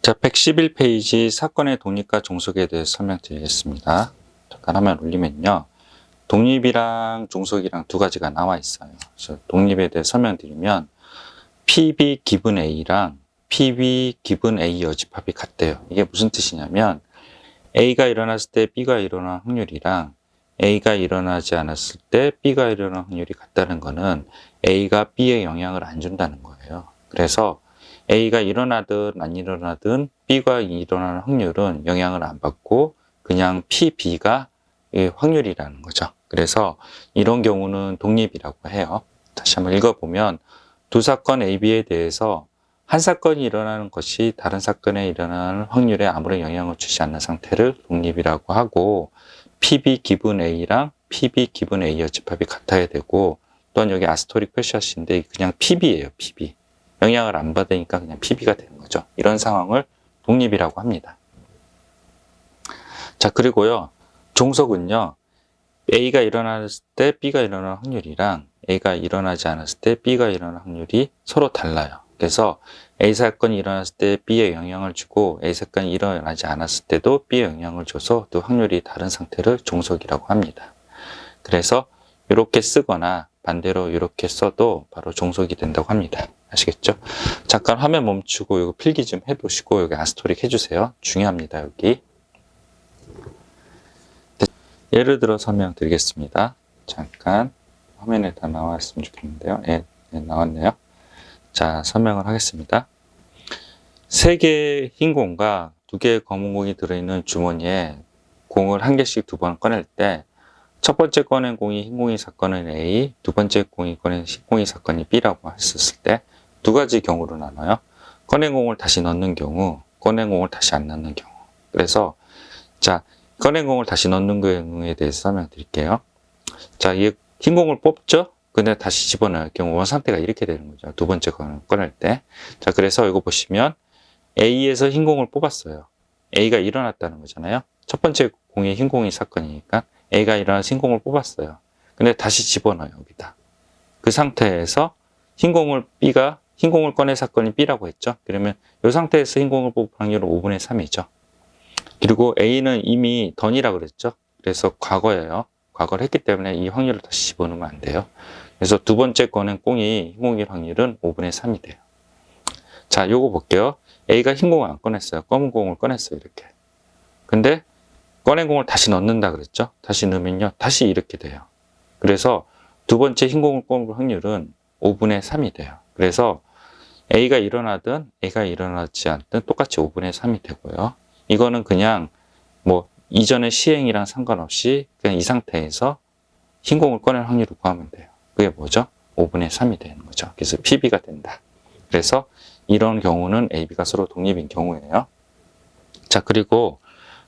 자, 111페이지 사건의 독립과 종속에 대해서 설명드리겠습니다. 잠깐 화면 올리면요. 독립이랑 종속이랑 두 가지가 나와 있어요. 그래서 독립에 대해 설명드리면 PB 기분 A랑 PB 기분 A 여집합이 같대요. 이게 무슨 뜻이냐면 A가 일어났을 때 B가 일어날 확률이랑 A가 일어나지 않았을 때 B가 일어날 확률이 같다는 거는 A가 B에 영향을 안 준다는 거예요. 그래서 A가 일어나든 안 일어나든 B가 일어나는 확률은 영향을 안 받고 그냥 PB가 확률이라는 거죠. 그래서 이런 경우는 독립이라고 해요. 다시 한번 읽어보면 두 사건 A, B에 대해서 한 사건이 일어나는 것이 다른 사건에 일어나는 확률에 아무런 영향을 주지 않는 상태를 독립이라고 하고 PB 기분 A랑 PB 기분 A 여집합이 같아야 되고 또한 여기 아스토릭 표시하신데 그냥 PB예요. PB. 영향을 안 받으니까 그냥 PB가 되는 거죠. 이런 상황을 독립이라고 합니다. 자, 그리고요. 종속은요. A가 일어났을 때 B가 일어날 확률이랑 A가 일어나지 않았을 때 B가 일어날 확률이 서로 달라요. 그래서 A 사건이 일어났을 때 B에 영향을 주고 A 사건이 일어나지 않았을 때도 B에 영향을 줘서 또 확률이 다른 상태를 종속이라고 합니다. 그래서 이렇게 쓰거나 반대로 이렇게 써도 바로 종속이 된다고 합니다. 아시겠죠? 잠깐 화면 멈추고 이거 필기 좀 해보시고 여기 아스토릭 해주세요. 중요합니다. 여기. 예를 들어 설명드리겠습니다. 잠깐 화면에 다 나왔으면 좋겠는데요. 네, 나왔네요. 자, 설명을 하겠습니다. 3개의 흰 공과 2개의 검은 공이 들어있는 주머니에 공을 1개씩 2번 꺼낼 때 첫 번째 꺼낸 공이 흰 공이 사건은 A, 두 번째 공이 꺼낸 흰 공이 사건이 B라고 했었을 때 두 가지 경우로 나눠요. 꺼낸 공을 다시 넣는 경우, 꺼낸 공을 다시 안 넣는 경우. 그래서 자, 꺼낸 공을 다시 넣는 경우에 대해서 설명드릴게요. 자, 이 흰 공을 뽑죠? 근데 다시 집어넣을 경우 원 상태가 이렇게 되는 거죠. 두 번째 공을 꺼낼 때. 자, 그래서 이거 보시면 A에서 흰 공을 뽑았어요. A가 일어났다는 거잖아요. 첫 번째 공이 흰 공이 사건이니까 A가 일어나서 흰 공을 뽑았어요. 근데 다시 집어넣어요, 여기다. 그 상태에서 흰 공을 꺼낸 사건이 B라고 했죠. 그러면 이 상태에서 흰 공을 뽑을 확률은 5분의 3이죠. 그리고 A는 이미 던이라고 그랬죠. 그래서 과거예요. 과거를 했기 때문에 이 확률을 다시 집어넣으면 안 돼요. 그래서 두 번째 꺼낸 공이 흰 공일 확률은 5분의 3이 돼요. 자, 요거 볼게요. A가 흰 공을 안 꺼냈어요. 검은 공을 꺼냈어요, 이렇게. 근데 꺼낸 공을 다시 넣는다 그랬죠. 다시 넣으면요, 다시 이렇게 돼요. 그래서 두 번째 흰 공을 뽑을 확률은 5분의 3이 돼요. 그래서 A가 일어나든 A가 일어나지 않든 똑같이 5분의 3이 되고요. 이거는 그냥 뭐 이전의 시행이랑 상관없이 그냥 이 상태에서 흰 공을 꺼낼 확률을 구하면 돼요. 그게 뭐죠? 5분의 3이 되는 거죠. 그래서 PB가 된다. 그래서 이런 경우는 A, B가 서로 독립인 경우예요. 자, 그리고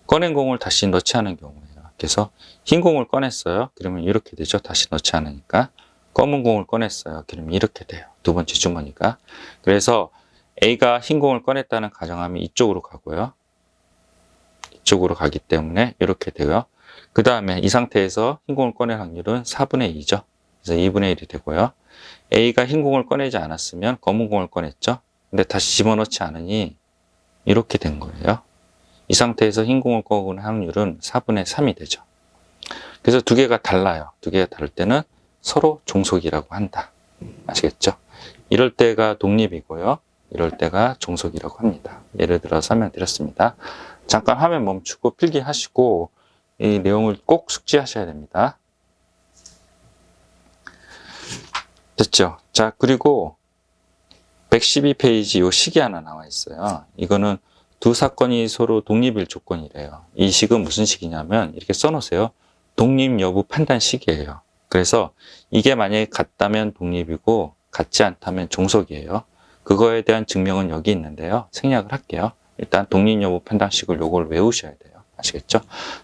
꺼낸 공을 다시 넣지 않은 경우예요. 그래서 흰 공을 꺼냈어요. 그러면 이렇게 되죠. 다시 넣지 않으니까. 검은 공을 꺼냈어요. 그러면 이렇게 돼요. 두 번째 주머니가. 그래서 A가 흰 공을 꺼냈다는 가정하면 이쪽으로 가고요. 이쪽으로 가기 때문에 이렇게 되고요. 그 다음에 이 상태에서 흰 공을 꺼낼 확률은 4분의 2죠. 그래서 2분의 1이 되고요. A가 흰 공을 꺼내지 않았으면 검은 공을 꺼냈죠. 근데 다시 집어넣지 않으니 이렇게 된 거예요. 이 상태에서 흰 공을 꺼내는 확률은 4분의 3이 되죠. 그래서 두 개가 달라요. 두 개가 다를 때는 서로 종속이라고 한다. 아시겠죠? 이럴 때가 독립이고요. 이럴 때가 종속이라고 합니다. 예를 들어 설명드렸습니다. 잠깐 화면 멈추고 필기하시고 이 내용을 꼭 숙지하셔야 됩니다. 됐죠? 자, 그리고 112페이지 이 식이 하나 나와 있어요. 이거는 두 사건이 서로 독립일 조건이래요. 이 식은 무슨 식이냐면 이렇게 써놓으세요. 독립 여부 판단 식이에요. 그래서 이게 만약에 같다면 독립이고 같지 않다면 종속이에요. 그거에 대한 증명은 여기 있는데요. 생략을 할게요. 일단 독립 여부 판단식을 요걸 외우셔야 돼요. 아시겠죠?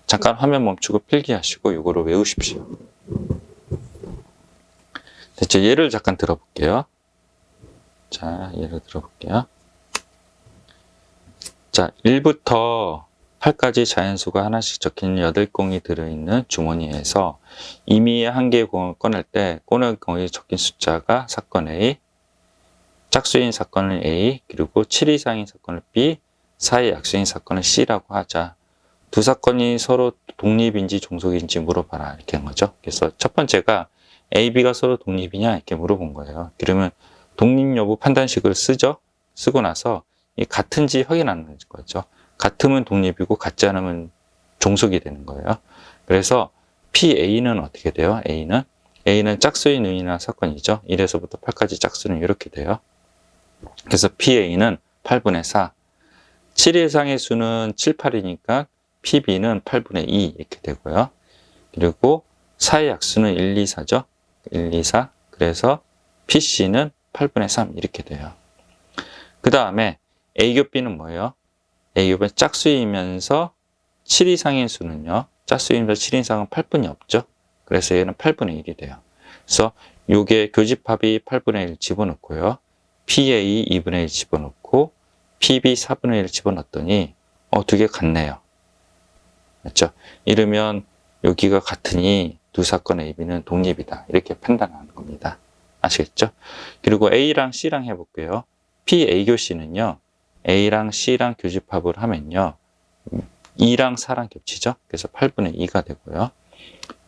잠깐 화면 멈추고 필기하시고 요거를 외우십시오. 됐죠? 예를 잠깐 들어볼게요. 자, 예를 들어볼게요. 자, 1부터 8까지 자연수가 하나씩 적힌 8공이 들어있는 주머니에서 임의의 한 개의 공을 꺼낼 때 꺼낸 공이 적힌 숫자가 사건 A, 짝수인 사건을 A, 그리고 7 이상인 사건을 B, 사의 약수인 사건은 C라고 하자. 두 사건이 서로 독립인지 종속인지 물어봐라. 이렇게 한 거죠. 그래서 첫 번째가 A, B가 서로 독립이냐 이렇게 물어본 거예요. 그러면 독립 여부 판단식을 쓰죠. 쓰고 나서 이 같은지 확인하는 거죠. 같으면 독립이고 같지 않으면 종속이 되는 거예요. 그래서 PA는 어떻게 돼요? A는 짝수인 의나 사건이죠. 1에서부터 8까지 짝수는 이렇게 돼요. 그래서 PA는 8분의 4. 7 이상의 수는 7, 8이니까 PB는 8분의 2 이렇게 되고요. 그리고 4의 약수는 1, 2, 4죠. 1, 2, 4. 그래서 PC는 8분의 3 이렇게 돼요. 그 다음에 A 교 B는 뭐예요? A 교 B는 짝수이면서 7 이상의 수는요. 짝수이면서 7 이상은 8분이 없죠. 그래서 얘는 8분의 1이 돼요. 그래서 요게 교집합이 8분의 1 집어넣고요. PA 2분의 1 집어넣고 PB 4분의 1 집어넣었더니 두 개 같네요. 맞죠? 이러면 여기가 같으니 두 사건 AB는 독립이다. 이렇게 판단하는 겁니다. 아시겠죠? 그리고 A랑 C랑 해볼게요. PA 교 C는요. A랑 C랑 교집합을 하면요. 2랑 4랑 겹치죠? 그래서 8분의 2가 되고요.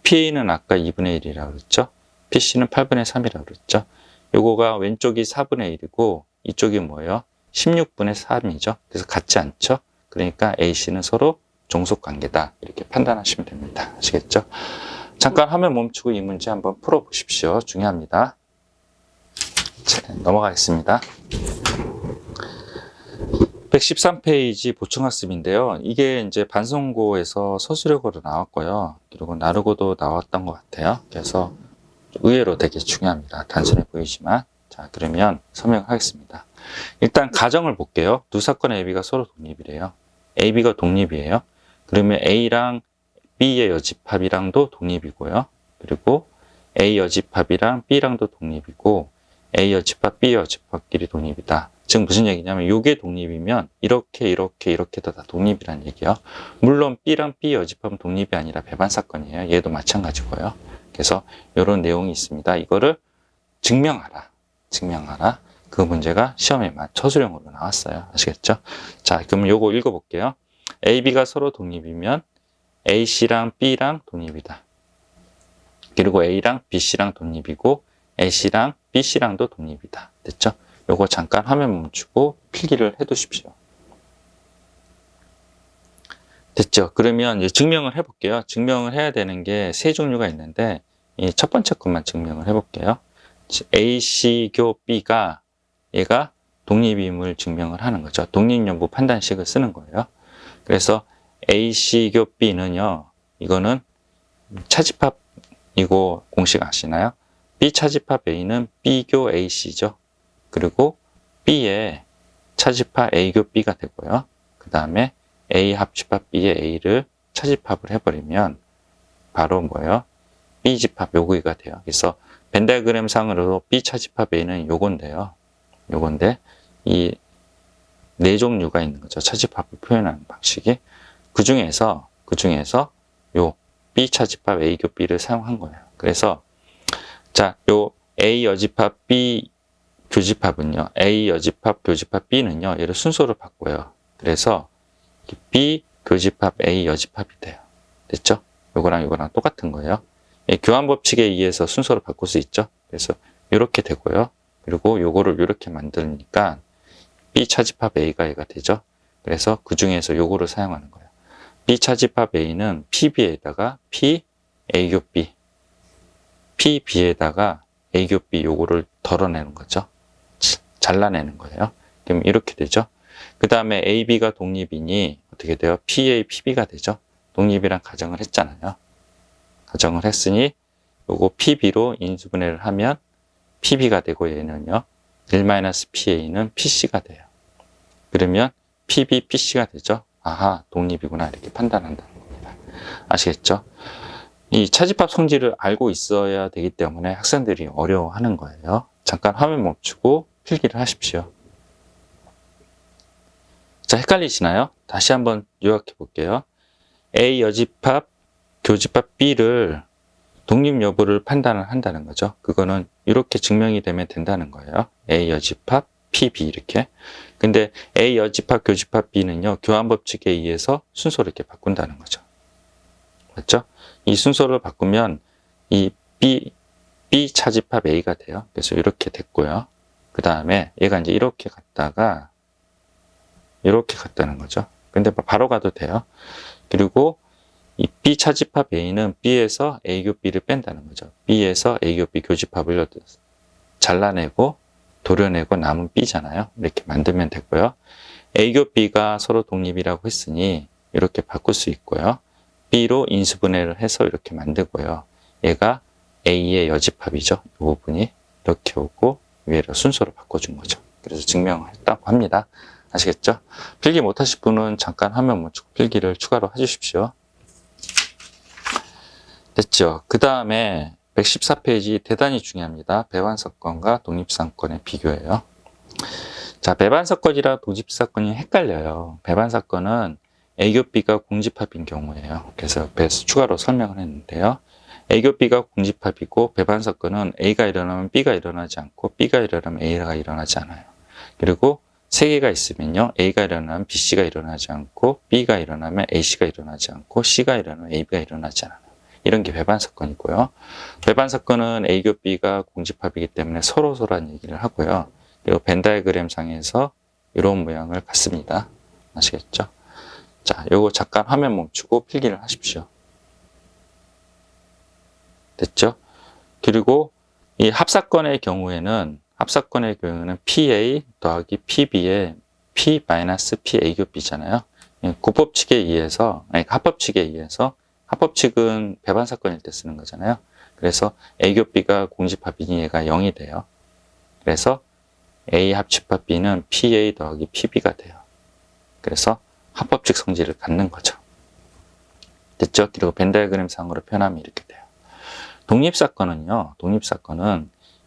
PA는 아까 2분의 1이라고 그랬죠? PC는 8분의 3이라고 그랬죠? 요거가 왼쪽이 4분의 1이고 이쪽이 뭐예요? 16분의 3이죠? 그래서 같지 않죠? 그러니까 AC는 서로 종속관계다. 이렇게 판단하시면 됩니다. 아시겠죠? 잠깐 화면 멈추고 이 문제 한번 풀어보십시오. 중요합니다. 자, 넘어가겠습니다. 113페이지 보충학습인데요. 이게 이제 반성고에서 서술형으로 나왔고요. 그리고 나르고도 나왔던 것 같아요. 그래서 의외로 되게 중요합니다. 단순해 보이지만. 자, 그러면 설명하겠습니다. 일단 가정을 볼게요. 두 사건 AB가 서로 독립이래요. AB가 독립이에요. 그러면 A랑 B의 여집합이랑도 독립이고요. 그리고 A 여집합이랑 B랑도 독립이고 A 여집합, B 여집합끼리 독립이다. 즉 무슨 얘기냐면 이게 독립이면 이렇게 다 독립이라는 얘기예요. 물론 B랑 B 여집합은 독립이 아니라 배반 사건이에요. 얘도 마찬가지고요. 그래서 이런 내용이 있습니다. 이거를 증명하라. 그 문제가 시험에만 서술형으로 나왔어요. 아시겠죠? 자, 그럼 요거 읽어볼게요. A, B가 서로 독립이면 AC랑 B랑 독립이다. 그리고 A랑 BC랑 독립이고 AC랑 BC랑도 독립이다. 됐죠? 요거 잠깐 화면 멈추고 필기를 해 두십시오. 됐죠? 그러면 이제 증명을 해볼게요. 증명을 해야 되는 게 세 종류가 있는데 이 첫 번째 것만 증명을 해볼게요. AC 교 B가 얘가 독립임을 증명을 하는 거죠. 독립연부 판단식을 쓰는 거예요. 그래서 AC 교 B는요. 이거는 차집합이고 공식 아시나요? B 차집합 A는 B 교 AC죠. 그리고 B의 차집합 A 교 B가 되고요. 그 다음에 A 합집합 B의 A를 차집합을 해버리면 바로 뭐예요? B 집합 요거가 돼요. 그래서 벤 다이어그램 상으로 B 차집합 A는 요건데요. 요건데 이 네 종류가 있는 거죠. 차집합을 표현하는 방식이. 그 중에서 요 B 차집합 A 교 B를 사용한 거예요. 그래서 자, 요 A 여집합 B 교집합은요. A 여집합 교집합 B는요. 얘를 순서로 바꿔요. 그래서 B 교집합 A 여집합이 돼요. 됐죠? 요거랑 똑같은 거예요. 교환 법칙에 의해서 순서를 바꿀 수 있죠. 그래서 이렇게 되고요. 그리고 요거를 이렇게 만드니까 B 차집합 A가 얘가 되죠. 그래서 그 중에서 요거를 사용하는 거예요. B 차집합 A는 PB에다가 P A 교 B, PB에다가 A 교 B 요거를 덜어내는 거죠. 잘라내는 거예요. 그럼 이렇게 되죠. 그 다음에 AB가 독립이니 어떻게 돼요? PA, PB가 되죠. 독립이란 가정을 했잖아요. 가정을 했으니 요거 PB로 인수분해를 하면 PB가 되고 얘는요. 1-PA는 PC가 돼요. 그러면 PB, PC가 되죠. 아하, 독립이구나 이렇게 판단한다는 겁니다. 아시겠죠? 이 차집합 성질을 알고 있어야 되기 때문에 학생들이 어려워하는 거예요. 잠깐 화면 멈추고 필기를 하십시오. 자, 헷갈리시나요? 다시 한번 요약해 볼게요. A 여집합, 교집합 B를 독립 여부를 판단을 한다는 거죠. 그거는 이렇게 증명이 되면 된다는 거예요. A 여집합, PB 이렇게. 근데 A 여집합, 교집합 B는요, 교환 법칙에 의해서 순서를 이렇게 바꾼다는 거죠. 맞죠? 이 순서를 바꾸면 이 B 차집합 A가 돼요. 그래서 이렇게 됐고요. 그 다음에 얘가 이제 이렇게 갔다가 이렇게 갔다는 거죠. 근데 바로 가도 돼요. 그리고 이 B 차집합 A는 B에서 A 교 B를 뺀다는 거죠. B에서 A 교 B 교집합을 잘라내고 도려내고 남은 B잖아요. 이렇게 만들면 되고요. A 교 B가 서로 독립이라고 했으니 이렇게 바꿀 수 있고요. B로 인수분해를 해서 이렇게 만들고요. 얘가 A의 여집합이죠. 이 부분이 이렇게 오고 위에로 순서를 바꿔준 거죠. 그래서 증명을 했다고 합니다. 아시겠죠? 필기 못하실 분은 잠깐 화면 멈추고 필기를 추가로 해주십시오. 됐죠? 그 다음에 114페이지 대단히 중요합니다. 배반사건과 독립사건의 비교예요. 자, 배반사건이랑 독립사건이 헷갈려요. 배반사건은 A교 B가 공집합인 경우예요. 그래서 추가로 설명을 했는데요. A교 B가 공집합이고 배반사건은 A가 일어나면 B가 일어나지 않고 B가 일어나면 A가 일어나지 않아요. 그리고 세 개가 있으면요. A가 일어나면 BC가 일어나지 않고 B가 일어나면 AC가 일어나지 않고 C가 일어나면 AB가 일어나지 않아요. 이런 게 배반사건이고요. 배반사건은 A교 B가 공집합이기 때문에 서로서로한 얘기를 하고요. 그리고 벤 다이어그램 상에서 이런 모양을 갖습니다. 아시겠죠? 자, 요거 잠깐 화면 멈추고 필기를 하십시오. 됐죠? 그리고 이 합사건의 경우에는 PA 더하기 PB의 P-PA교 B잖아요. 곱법칙에 의해서, 합법칙에 의해서, 합법칙은 배반사건일 때 쓰는 거잖아요. 그래서 A교 B가 공집합이니 얘가 0이 돼요. 그래서 A 합집합 B는 PA 더하기 PB가 돼요. 그래서 합법칙 성질을 갖는 거죠. 됐죠? 그리고 벤 다이어그램 상으로 표현하면 이렇게 돼요. 독립사건은요,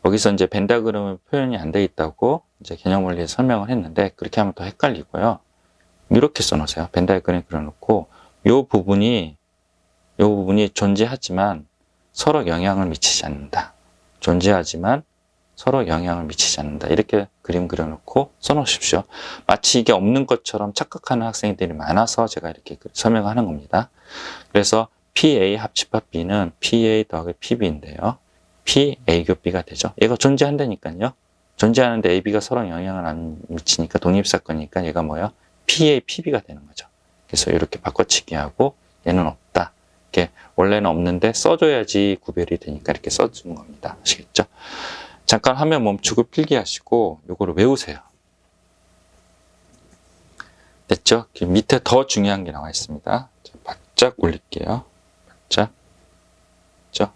여기서 이제 벤 다이어그램 표현이 안 돼 있다고 이제 개념 원리에 설명을 했는데, 그렇게 하면 더 헷갈리고요. 이렇게 써놓으세요. 벤 다이어그램 그려놓고, 요 부분이 존재하지만 서로 영향을 미치지 않는다. 존재하지만 서로 영향을 미치지 않는다. 이렇게 그림 그려놓고 써놓으십시오. 마치 이게 없는 것처럼 착각하는 학생들이 많아서 제가 이렇게 설명하는 겁니다. 그래서 PA 합집합 B는 PA 더하기 PB인데요. PA교 B가 되죠. 얘가 존재한다니까요. 존재하는데 AB가 서로 영향을 안 미치니까 독립사건이니까 얘가 뭐예요? PA, PB가 되는 거죠. 그래서 이렇게 바꿔치기 하고 얘는 없다. 이렇게 원래는 없는데 써줘야지 구별이 되니까 이렇게 써주는 겁니다. 아시겠죠? 잠깐 화면 멈추고 필기하시고 요거를 외우세요. 됐죠? 밑에 더 중요한 게 나와 있습니다. 바짝 올릴게요. 바짝. 됐죠?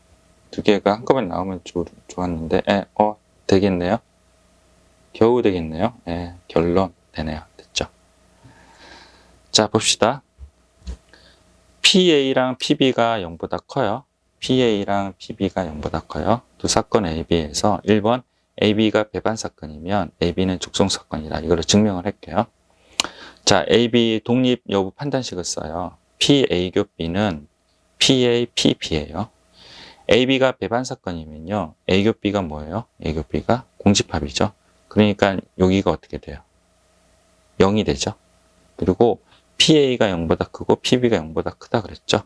두 개가 한꺼번에 나오면 좋았는데, 되겠네요. 겨우 되겠네요. 결론 되네요. 됐죠? 자, 봅시다. PA랑 PB가 0보다 커요. PA랑 PB가 0보다 커요. 두 사건 AB에서 1번 AB가 배반사건이면 AB는 족속사건이다. 이거를 증명을 할게요. 자, AB 독립 여부 판단식을 써요. PA교 B는 PA, PB예요. AB가 배반사건이면요. A교 B가 뭐예요? A교 B가 공집합이죠. 그러니까 여기가 어떻게 돼요? 0이 되죠. 그리고 PA가 0보다 크고 PB가 0보다 크다 그랬죠.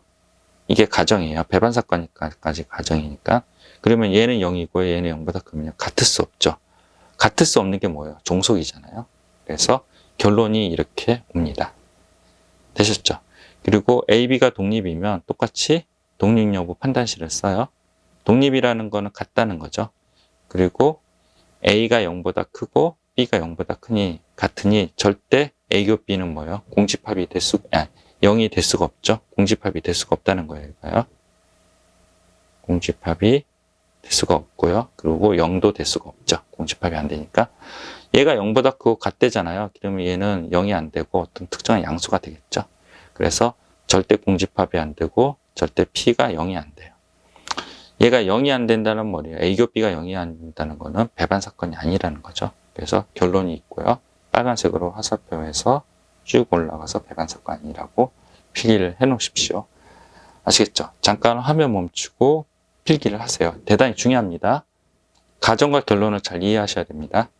이게 가정이에요. 배반사건까지 가정이니까. 그러면 얘는 0이고 얘는 0보다 크면 같을 수 없죠. 같을 수 없는 게 뭐예요? 종속이잖아요. 그래서 결론이 이렇게 옵니다. 되셨죠? 그리고 AB가 독립이면 똑같이 독립 여부 판단식을 써요. 독립이라는 거는 같다는 거죠. 그리고 A가 0보다 크고 B가 0보다 같으니 절대 A교 B는 뭐예요? 공집합이 0이 될 수가 없죠. 공집합이 될 수가 없다는 거예요. 공집합이 될 수가 없고요. 그리고 0도 될 수가 없죠. 공집합이 안 되니까. 얘가 0보다 크고 같대잖아요. 그러면 얘는 0이 안 되고 어떤 특정한 양수가 되겠죠. 그래서 절대 공집합이 안 되고 절대 P가 0이 안 돼요. 얘가 0이 안 된다는 뭐예요? A교 B가 0이 안 된다는 거는 배반사건이 아니라는 거죠. 그래서 결론이 있고요. 빨간색으로 화살표에서 쭉 올라가서 배반사건 아니라고 필기를 해 놓으십시오. 아시겠죠? 잠깐 화면 멈추고 필기를 하세요. 대단히 중요합니다. 가정과 결론을 잘 이해하셔야 됩니다.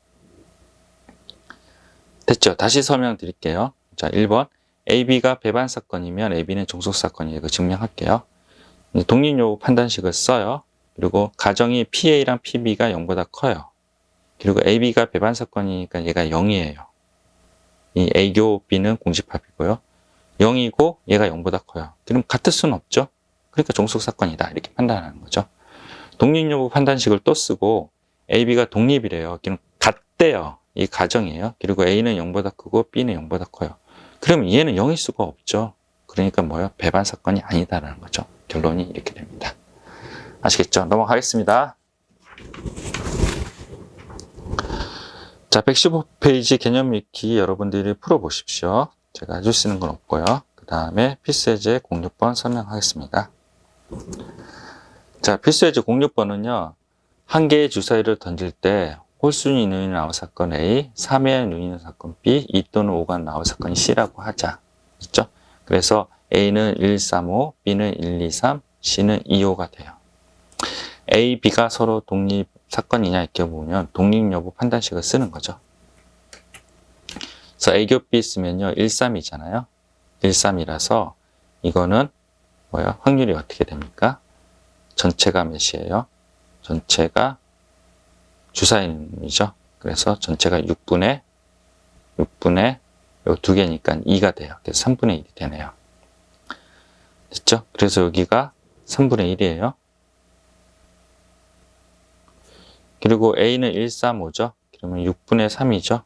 됐죠? 다시 설명드릴게요. 자, 1번. AB가 배반 사건이면 AB는 종속 사건이에요. 이거 증명할게요. 독립요구 판단식을 써요. 그리고 가정이 PA랑 PB가 0보다 커요. 그리고 AB가 배반 사건이니까 얘가 0이에요. 이 A교 B는 공집합이고요. 0이고 얘가 0보다 커요. 그럼 같을 수는 없죠? 그러니까 종속 사건이다. 이렇게 판단하는 거죠. 독립요구 판단식을 또 쓰고 AB가 독립이래요. 그럼 같대요. 이 가정이에요. 그리고 A는 0보다 크고 B는 0보다 커요. 그럼 얘는 0일 수가 없죠. 그러니까 뭐예요? 배반 사건이 아니다라는 거죠. 결론이 이렇게 됩니다. 아시겠죠? 넘어가겠습니다. 자, 115페이지 개념 읽기 여러분들이 풀어보십시오. 제가 해줄 수 있는 건 없고요. 그 다음에 필수예제 06번 설명하겠습니다. 자, 필수예제 06번은요. 한 개의 주사위를 던질 때 홀수니 눈이 나올 사건 A, 3의 눈이 나올 사건 B, 2 또는 5가 나올 사건이 C라고 하자. 그렇죠? 그래서 A는 1, 3, 5, B는 1, 2, 3, C는 2, 5가 돼요. A, B가 서로 독립 사건이냐 이렇게 보면 독립 여부 판단식을 쓰는 거죠. 그래서 A교 B 쓰면요. 1, 3이잖아요. 1, 3이라서 이거는 뭐예요? 확률이 어떻게 됩니까? 전체가 몇이에요? 전체가 주사위이죠. 그래서 전체가 6분의 요 두 개니까 2가 돼요. 그래서 3분의 1이 되네요. 됐죠? 그래서 여기가 3분의 1이에요. 그리고 A는 1, 3, 5죠. 그러면 6분의 3이죠.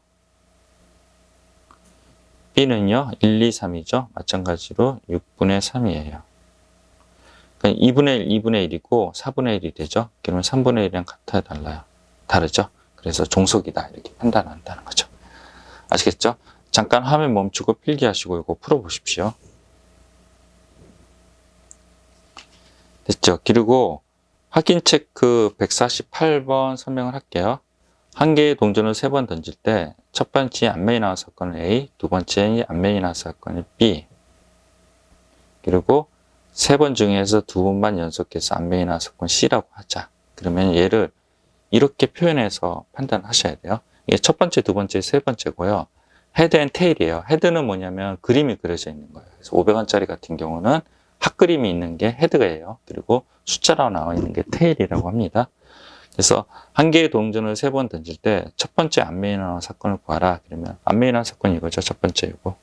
B는요, 1, 2, 3이죠. 마찬가지로 6분의 3이에요. 그러니까 2분의 1, 2분의 1이고 4분의 1이 되죠. 그러면 3분의 1이랑 같아야 달라요. 다르죠? 그래서 종속이다. 이렇게 판단한다는 거죠. 아시겠죠? 잠깐 화면 멈추고 필기하시고 이거 풀어보십시오. 됐죠? 그리고 확인 체크 148번 설명을 할게요. 한 개의 동전을 3번 던질 때 첫 번째 앞면이 나온 사건은 A, 두 번째 앞면이 나온 사건은 B. 그리고 3번 중에서 2번만 연속해서 앞면이 나온 사건 C라고 하자. 그러면 얘를 이렇게 표현해서 판단하셔야 돼요. 이게 첫 번째, 두 번째, 세 번째고요. 헤드 앤 테일이에요. 헤드는 뭐냐면 그림이 그려져 있는 거예요. 그래서 500원짜리 같은 경우는 핫그림이 있는 게 헤드예요. 그리고 숫자로 나와 있는 게 테일이라고 합니다. 그래서 한 개의 동전을 3번 던질 때 첫 번째 앞면이 나온 사건을 구하라. 그러면 앞면이 나온 사건이 이거죠. 첫 번째 이거.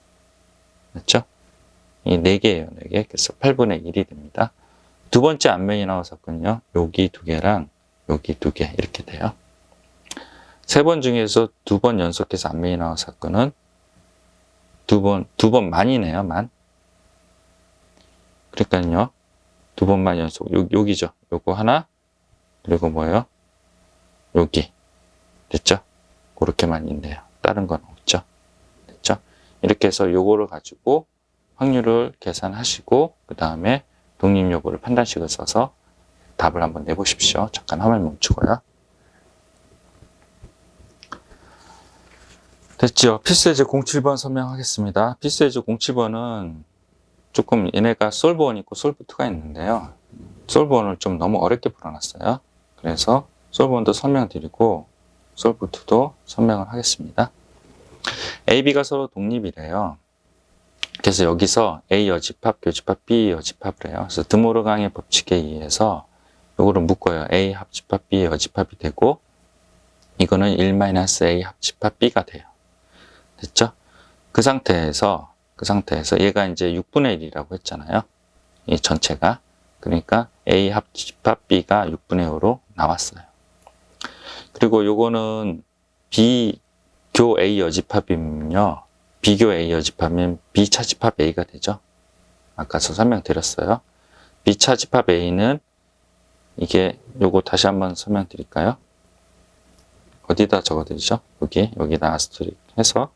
맞죠? 이 4개예요. 4개. 그래서 8분의 1이 됩니다. 두 번째 앞면이 나온 사건은요. 여기 2개랑 여기 2개 이렇게 돼요. 3번 중에서 2번 연속해서 앞면이 나온 사건은 두 번만이네요. 만. 그러니까요. 2번만 연속. 여기죠. 요거 하나. 그리고 뭐예요? 여기. 됐죠? 그렇게만 있네요. 다른 건 없죠. 됐죠? 이렇게 해서 요거를 가지고 확률을 계산하시고 그 다음에 독립요구를 판단식을 써서 답을 한번 내보십시오. 잠깐 화면 멈추고요. 됐죠? 필수예제 07번 설명하겠습니다. 필수예제 07번은 조금 얘네가 솔브 1 있고 솔브 2가 있는데요. 솔브 1을 좀 너무 어렵게 풀어놨어요. 그래서 솔브 1도 설명드리고 솔브 2도 설명을 하겠습니다. A, B가 서로 독립이래요. 그래서 여기서 A 여집합, 교집합, B 여집합을 해요. 그래서 드모르강의 법칙에 의해서 요거를 묶어요. A 합집합, B 여집합이 되고 이거는 1-A 합집합 B가 돼요. 됐죠? 그 상태에서 얘가 이제 6분의 1이라고 했잖아요. 이 전체가. 그러니까 A 합집합 B가 6분의 5로 나왔어요. 그리고 요거는 B교 A 여집합이면요. B교 A 여집합이면 B 차집합 A가 되죠. 아까 설명드렸어요. B 차집합 A는 이게 요거 다시 한번 설명드릴까요? 어디다 적어드리죠? 여기다 아스테릭 해서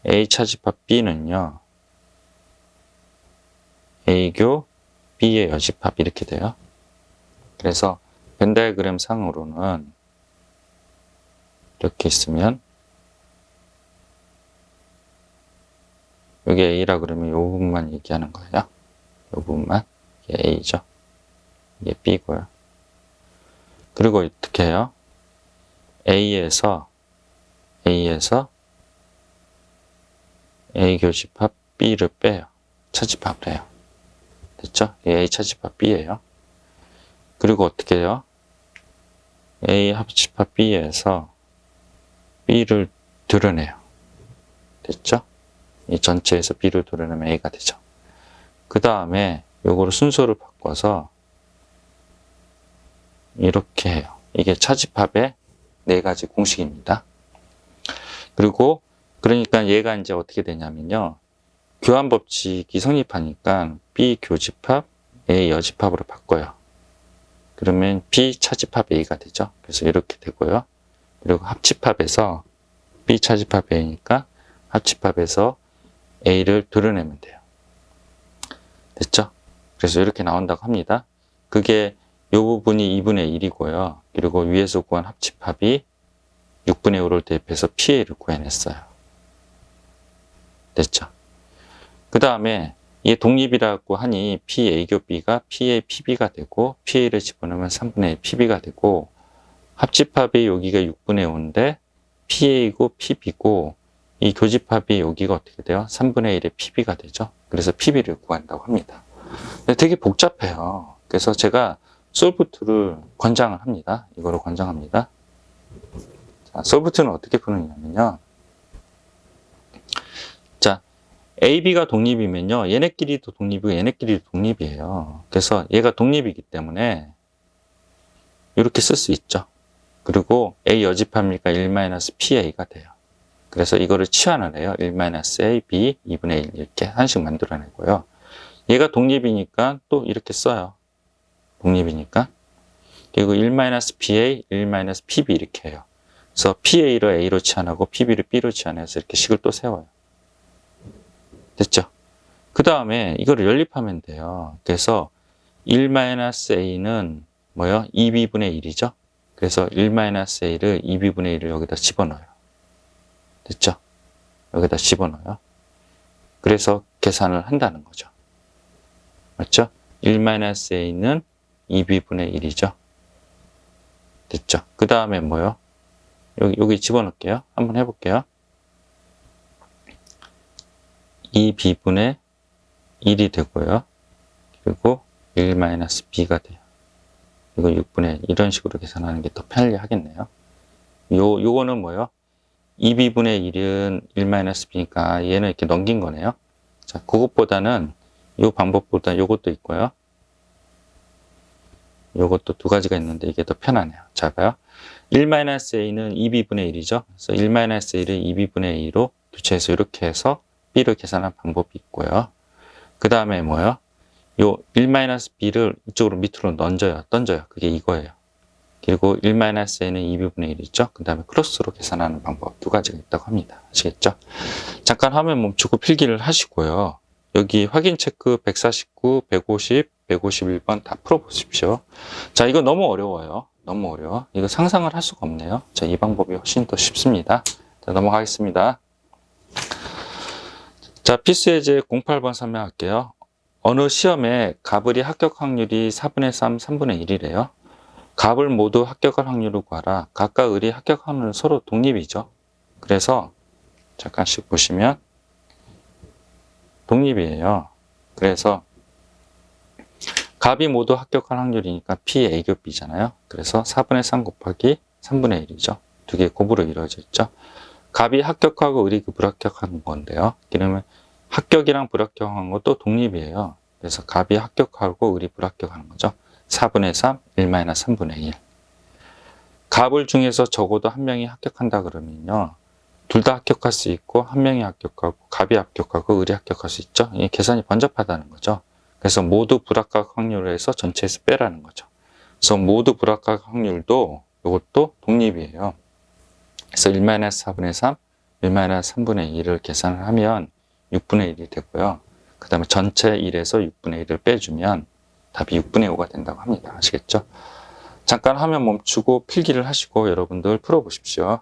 A 차집합 B는요. A교 B의 여집합 이렇게 돼요. 그래서 벤 다이어그램 상으로는 이렇게 있으면 여기 A라 그러면 이 부분만 얘기하는 거예요. 이 부분만. 이게 A죠. 이게 B고요. 그리고 어떻게 해요? A에서 A 교집합 B를 빼요. 차집합을 해요. 됐죠? A 차집합 B예요. 그리고 어떻게 해요? A 합집합 B에서 B를 드러내요. 됐죠? 이 전체에서 B를 드러내면 A가 되죠. 그 다음에 요거를 순서를 바꿔서 이렇게 해요. 이게 차집합의 4가지 공식입니다. 그리고 그러니까 얘가 이제 어떻게 되냐면요. 교환 법칙이 성립하니까 B 교집합 A 여집합으로 바꿔요. 그러면 B 차집합 A가 되죠. 그래서 이렇게 되고요. 그리고 합집합에서 B 차집합 A니까 합집합에서 A를 드러내면 돼요. 됐죠? 그래서 이렇게 나온다고 합니다. 그게 이 부분이 2분의 1이고요. 그리고 위에서 구한 합집합이 6분의 5를 대입해서 PA를 구해냈어요. 됐죠? 그 다음에 이게 독립이라고 하니 PA 교 B가 PA PB가 되고 PA를 집어넣으면 3분의 1 PB가 되고 합집합이 여기가 6분의 5인데 PA고 PB고 이 교집합이 여기가 어떻게 돼요? 3분의 1의 PB가 되죠. 그래서 PB를 구한다고 합니다. 근데 되게 복잡해요. 그래서 제가 솔브2를 권장을 합니다. 이거를 권장합니다. 자, 솔브2는 어떻게 푸느냐면요. 자, AB가 독립이면요. 얘네끼리도 독립이고 얘네끼리도 독립이에요. 그래서 얘가 독립이기 때문에 이렇게 쓸 수 있죠. 그리고 A 여집합이니까 1-PA가 돼요. 그래서 이거를 치환을 해요. 1-A, B, 2분의 1 이렇게 하나씩 만들어내고요. 얘가 독립이니까 또 이렇게 써요. 독립이니까. 그리고 1-PA, 1-PB 이렇게 해요. 그래서 PA를 A로 치환하고 PB를 B로 치환해서 이렇게 식을 또 세워요. 됐죠? 그 다음에 이거를 연립하면 돼요. 그래서 1-A는 뭐요? 2B분의 1이죠? 그래서 1-A를 2B분의 1을 여기다 집어넣어요. 됐죠? 여기다 집어넣어요. 그래서 계산을 한다는 거죠. 맞죠? 1-A는 2B분의 1이죠. 됐죠? 그 다음에 뭐요? 여기 집어넣을게요. 한번 해볼게요. 2B분의 1이 되고요. 그리고 1-B가 돼요. 이거 6분의 1. 이런 식으로 계산하는 게 더 편리하겠네요. 요거는 뭐요? 2B분의 1은 1-B니까 얘는 이렇게 넘긴 거네요. 자, 그것보다는 이 방법보다 요것도 있고요. 요것도 2가지가 있는데 이게 더 편하네요. 자, 봐요. 1-A는 2B분의 1이죠. 그래서 1-A를 2B분의 2로 교체해서 이렇게 해서 B를 계산한 방법이 있고요. 그 다음에 뭐요? 요 1-B를 이쪽으로 밑으로 던져요. 그게 이거예요. 그리고 1-A는 2B분의 1이죠. 그 다음에 크로스로 계산하는 방법 2가지가 있다고 합니다. 아시겠죠? 잠깐 화면 멈추고 필기를 하시고요. 여기 확인 체크 149, 150, 151번 다 풀어보십시오. 자, 이거 너무 어려워요. 너무 어려워. 이거 상상을 할 수가 없네요. 자, 이 방법이 훨씬 더 쉽습니다. 자, 넘어가겠습니다. 자, 필수예제 08번 설명할게요. 어느 시험에 가불이 합격 확률이 4분의 3, 3분의 1이래요. 갑을 모두 합격할 확률을 구하라. 각각 을이 합격 확률은 서로 독립이죠. 그래서 잠깐씩 보시면 독립이에요. 그래서 갑이 모두 합격할 확률이니까 P, A 교 B잖아요. 그래서 4분의 3 곱하기 3분의 1이죠. 두 개 곱으로 이루어져 있죠. 갑이 합격하고 을이 불합격하는 건데요. 그러면 합격이랑 불합격한 것도 독립이에요. 그래서 갑이 합격하고 을이 불합격하는 거죠. 4분의 3, 1-3분의 1. 갑을 중에서 적어도 한 명이 합격한다 그러면요. 둘 다 합격할 수 있고 한 명이 합격하고 갑이 합격하고 을이 합격할 수 있죠. 이게 계산이 번잡하다는 거죠. 그래서 모두 불합격 확률을 해서 전체에서 빼라는 거죠. 그래서 모두 불합격 확률도 이것도 독립이에요. 그래서 1-4분의 3, 1-3분의 1을 계산을 하면 6분의 1이 되고요. 그 다음에 전체 1에서 6분의 1을 빼주면 답이 6분의 5가 된다고 합니다. 아시겠죠? 잠깐 화면 멈추고 필기를 하시고 여러분들 풀어보십시오.